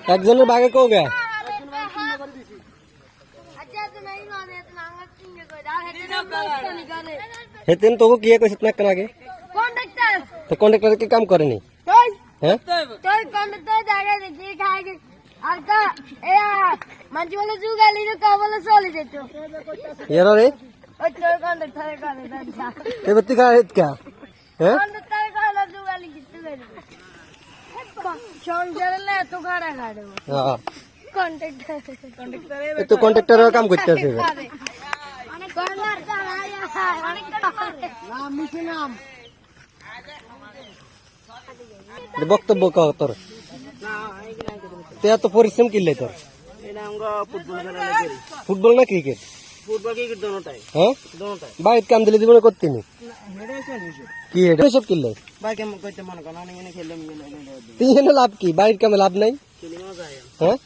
একজনের বাগে কো গে হেতেন তোকে কি কইছিস না কেন আগে তো কন্ডাক্টর কি কাম করেনি হ্যাঁ এরা রে এবার তুই কার হেত কা হ্যাঁ তো কন্ট্রাক্টরের কাম করতে আছে বক্তব্য কহ তোর এত পরিশ্রম কিনলে তোর ফুটবল না ক্রিকেট হ্যাঁ বাইর কাম দিলে জীবনে করতে নি কি এটা সব কিনলে তিনজনে লাভ কি বাইরের কামে লাভ নাই হ্যাঁ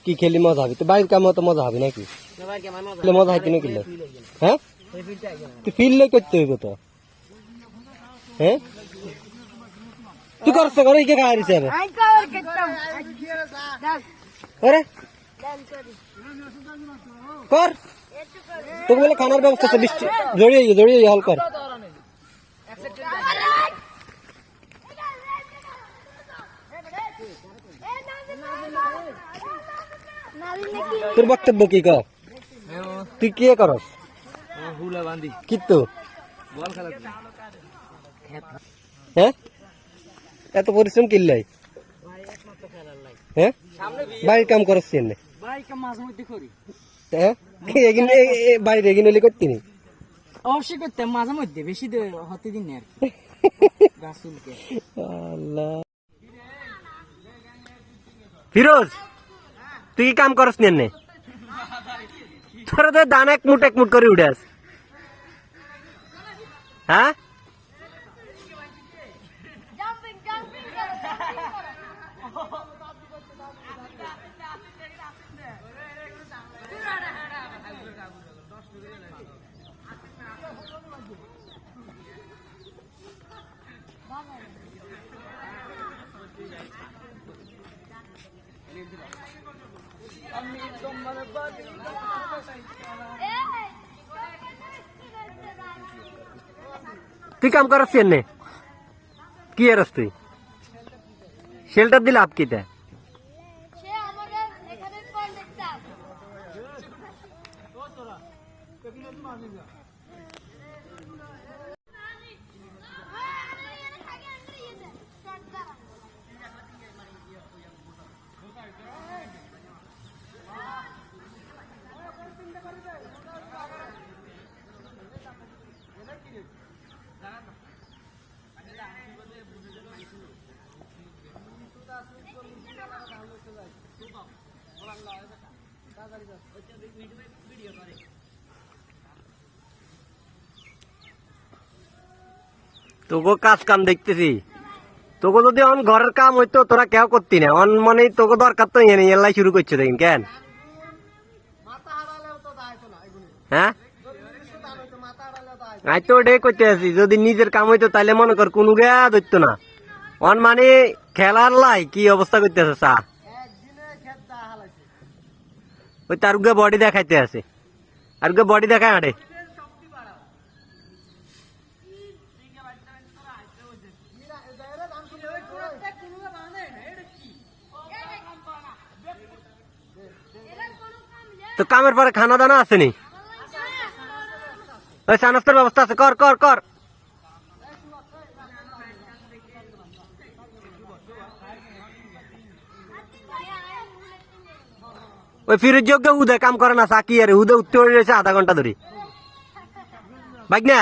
কি খেলি মজা হবে তো বাইরের কামে তো মজা হবে নাকি মজা হয় কিনে কিনলে হ্যাঁ তুই ফিরলে করতে হইব তো হ্যাঁ তুই করছ করে কে খাওয়ার হিসাবে কর তোকে বলে খানার ব্যবস্থা তো বৃষ্টি জড়িয়ে হল কর তোর বক্তব্য কি কর তুই কি করস কিন্তু হ্যাঁ এত পরিশ্রম কিনলাই হ্যাঁ বাড়ির কাম করস হ্যাঁ বাড়ির এগিয়ে নিলে করতি নি অবশ্যই করতাম মাঝে মধ্যে বেশি হতে দিন আর ফিরোজ তুই কি কাম করস নে তোর তো দান এক মুট করে উঠাস হ্যাঁ তুই কাম করস নে কি এরস তুই শেল্টার দিলে আপ কিটা তোকে কাজ কাম দেখতেছি তোকে যদি অন ঘরের কাম হইতো তোরা কেউ করতি না অন মানে তোকে দরকার তো এলাই শুরু করছে দেখেন কেন হ্যাঁ আই তো ওটাই করতে আছি যদি নিজের কাম হইতো তাহলে মনে কর কোনো গা ধরতো না অন মানে খেলার লাই কি অবস্থা করতেছে চা ওই তার গে বডি দেখাইতে আছে আর গে বডি দেখায় আরে তো কামের পরে খানা দানা আসেনি ওই চা নাস্তার ব্যবস্থা আছে কর কর কর ওই ফিরোজ যোগ্য উদয় কাম করে না চাকি আরে উদয় উঠতে রয়েছে আধা ঘন্টা ধরে বাইক না